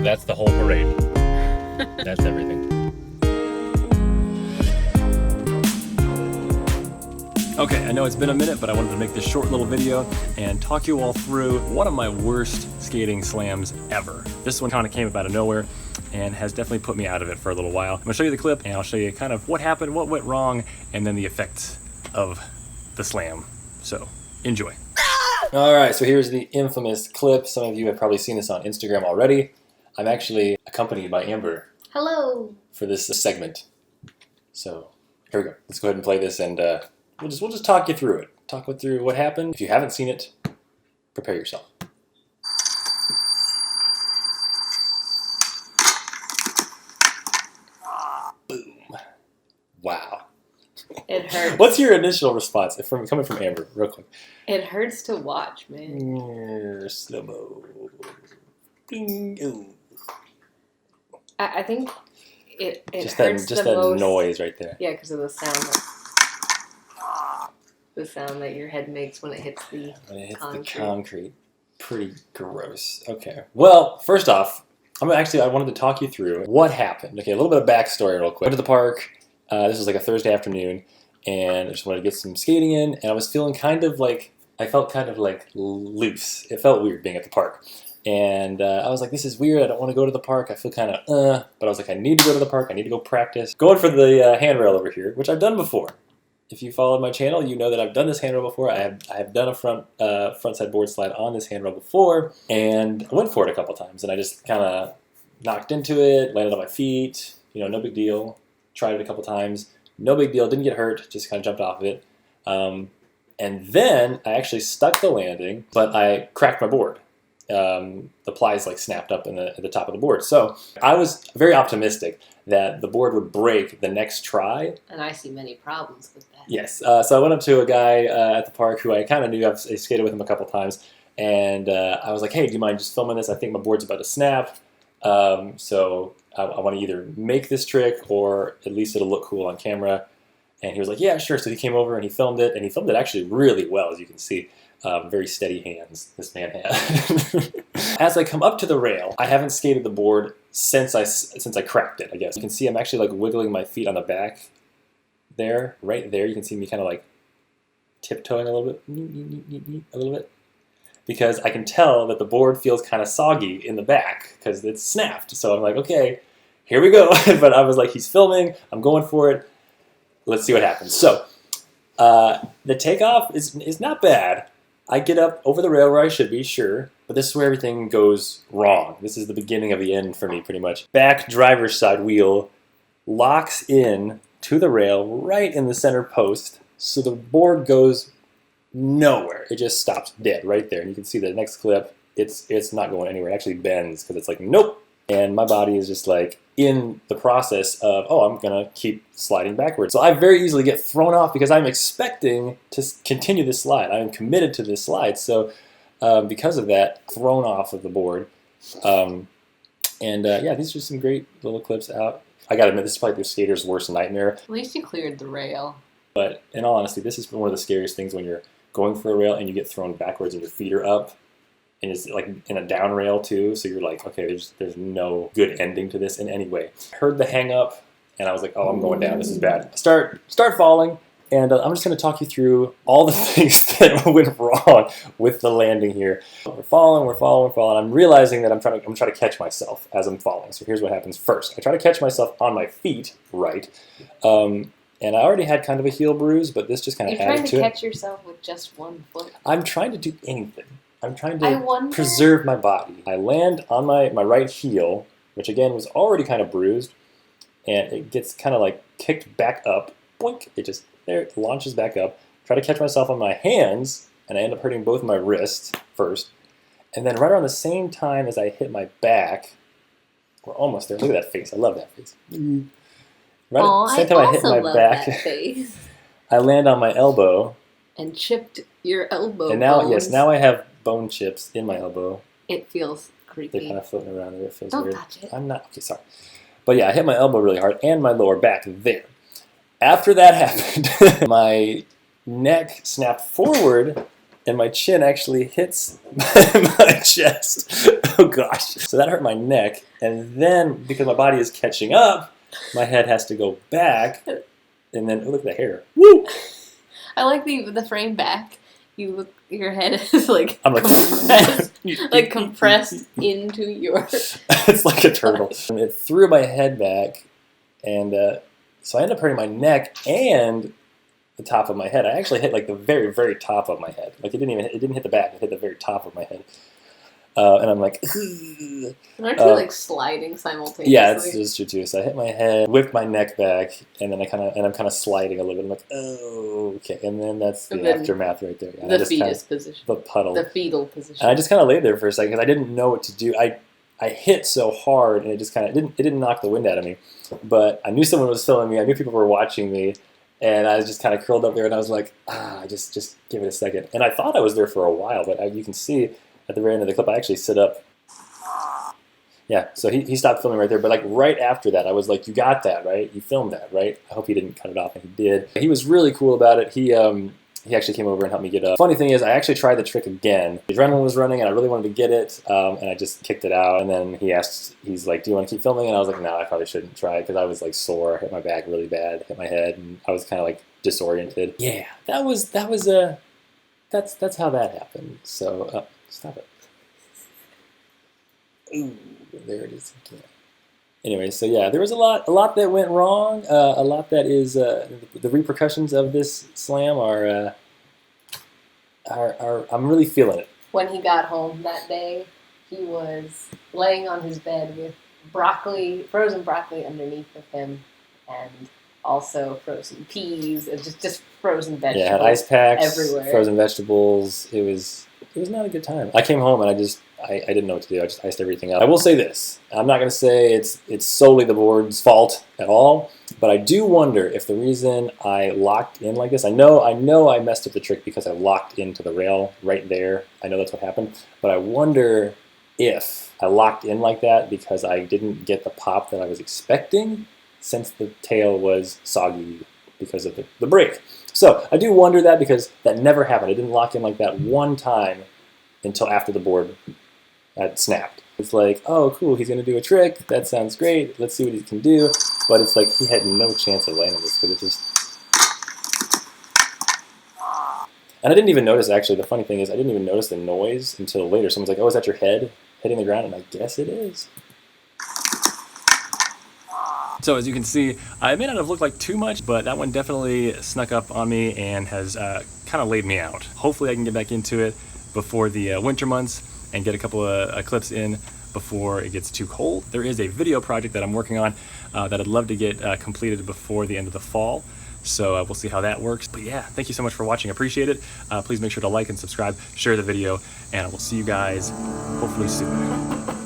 That's the whole parade. That's everything. Okay, I know it's been a minute, but I wanted to make this short little video and talk you all through one of my worst skating slams ever. This one kind of came out of nowhere and has definitely put me out of it for a little while. I'm gonna show you the clip and I'll show you kind of what happened, what went wrong, and then the effects of the slam. So, enjoy. All right, so here's the infamous clip. Some of you have probably seen this on Instagram already. I'm actually accompanied by Amber. Hello. For this segment. So, here we go. Let's go ahead and play this and we'll just talk you through it. Talk you through what happened. If you haven't seen it, prepare yourself. Boom. Wow. It hurts. What's your initial response coming from Amber, real quick? It hurts to watch, man. Slow-mo. Bing. I think it just hurts that the most. Noise right there. Yeah, because of the sound. The sound that your head makes when it hits the concrete. Pretty gross. Okay. Well, first off, I wanted to talk you through what happened. Okay, a little bit of backstory real quick. Went to the park. This was like a Thursday afternoon, and I just wanted to get some skating in, and I was feeling I felt kind of like loose. It felt weird being at the park. And I was like, this is weird. I don't want to go to the park. I feel kind of but I was like, I need to go to the park. I need to go practice. Going for the handrail over here, which I've done before. If you followed my channel, you know that I've done this handrail before. I have done a frontside board slide on this handrail before, and I went for it a couple times, and I just kind of knocked into it, landed on my feet. You know, no big deal. Tried it a couple times, no big deal. Didn't get hurt. Just kind of jumped off of it, and then I actually stuck the landing, but I cracked my board. The plies snapped up at the top of the board. So I was very optimistic that the board would break the next try. And I see many problems with that. Yes. So I went up to a guy at the park who I kind of knew. I skated with him a couple times. And I was like, hey, do you mind just filming this? I think my board's about to snap. So I want to either make this trick or at least it'll look cool on camera. And he was like, yeah, sure. So he came over and he filmed it. And he filmed it actually really well, as you can see. Very steady hands this man had. As I come up to the rail, I haven't skated the board since I cracked it, I guess. You can see I'm actually wiggling my feet on the back there, right there. You can see me kind of tiptoeing a little bit. Because I can tell that the board feels kind of soggy in the back because it's snapped. So I'm like, okay, here we go. But I was like, he's filming. I'm going for it. Let's see what happens. So the takeoff is not bad. I get up over the rail where I should be, sure, but this is where everything goes wrong. This is the beginning of the end for me, pretty much. Back driver's side wheel locks in to the rail right in the center post, so the board goes nowhere. It just stops dead right there. And you can see the next clip, it's not going anywhere. It actually bends because it's nope. And my body is just in the process of, oh, I'm going to keep sliding backwards. So I very easily get thrown off because I'm expecting to continue this slide. I am committed to this slide. So because of that, thrown off of the board. Yeah, these are some great little clips out. I got to admit, this is probably the skater's worst nightmare. At least you cleared the rail. But in all honesty, this is one of the scariest things when you're going for a rail and you get thrown backwards and your feet are up. And it's in a down rail too, so you're okay, there's no good ending to this in any way. Heard the hang up, and I was like, oh, I'm going down, this is bad. Start falling, and I'm just going to talk you through all the things that went wrong with the landing here. We're falling. I'm realizing that I'm trying to catch myself as I'm falling. So here's what happens first. I try to catch myself on my feet, right, and I already had kind of a heel bruise, but this just kind of added to it. You're trying to catch yourself with just one foot. I'm trying to do anything. I'm trying to preserve my body. I land on my right heel, which again was already kind of bruised, and it gets kind of kicked back up. Boink! It launches back up. Try to catch myself on my hands, and I end up hurting both my wrists first. And then right around the same time as I hit my back, we're almost there. Look at that face. I love that face. Right at the same time I hit my back, I land on my elbow. And chipped your elbow And now, bones. yes, now I have bone chips in my elbow. It feels creepy. They're kind of floating around there. It feels Don't weird. touch it. I'm not. Okay, sorry. But yeah, I hit my elbow really hard and my lower back there. After that happened, my neck snapped forward and my chin actually hits my chest. Oh gosh. So that hurt my neck, and then because my body is catching up, my head has to go back, and then look at the hair. Woo! I like the frame back. You look, your head is like I'm like compressed, like compressed into your. It's like a turtle. And it threw my head back, and so I ended up hurting my neck and the top of my head. I actually hit like the very, very top of my head. Like it didn't hit the back. It hit the very top of my head. And I'm like, And aren't you like sliding simultaneously? yeah, it's true too. So I hit my head, whipped my neck back, and then I'm kind of sliding a little bit. I'm like, oh, okay. And then that's the aftermath right there. And the fetus position. The puddle. The fetal position. And I just kind of laid there for a second because I didn't know what to do. I hit so hard, and it just kind of didn't knock the wind out of me. But I knew someone was filming me. I knew people were watching me. And I was just kind of curled up there, and I was like, just give it a second. And I thought I was there for a while, but you can see at the very end of the clip, I actually sit up. Yeah, so he stopped filming right there. But like right after that, I was like, you got that, right? You filmed that, right? I hope he didn't cut it off, and he did. He was really cool about it. He actually came over and helped me get up. Funny thing is, I actually tried the trick again. The adrenaline was running, and I really wanted to get it, and I just kicked it out. And then he's like, do you want to keep filming? And I was like, no, I probably shouldn't try, because I was like sore. I hit my back really bad, hit my head, and I was kind of like disoriented. Yeah, that's how that happened. So stop it. Ooh, there it is again. Anyway, so yeah, there was a lot that went wrong. A lot that is the repercussions of this slam are I'm really feeling it. When he got home that day, he was laying on his bed with frozen broccoli underneath of him, and also frozen peas, and just frozen vegetables. Yeah, had ice packs everywhere. Frozen vegetables. It was not a good time. I came home and I didn't know what to do. I just iced everything up. I will say this. I'm not going to say it's solely the board's fault at all, but I do wonder if the reason I locked in like this, I know I messed up the trick because I locked into the rail right there. I know that's what happened, but I wonder if I locked in like that because I didn't get the pop that I was expecting, since the tail was soggy because of the break. So I do wonder that, because that never happened. I didn't lock in like that one time until after the board had snapped. It's like, oh, cool, he's going to do a trick. That sounds great. Let's see what he can do. But it's like he had no chance of landing this, because it just... And I didn't even notice, actually. The funny thing is, I didn't even notice the noise until later. Someone's like, oh, is that your head hitting the ground? And I guess it is. So as you can see, I may not have looked like too much, but that one definitely snuck up on me and has kind of laid me out. Hopefully I can get back into it before the winter months and get a couple of clips in before it gets too cold. There is a video project that I'm working on that I'd love to get completed before the end of the fall. So we'll see how that works. But yeah, thank you so much for watching. I appreciate it. Please make sure to like and subscribe, share the video, and I will see you guys hopefully soon.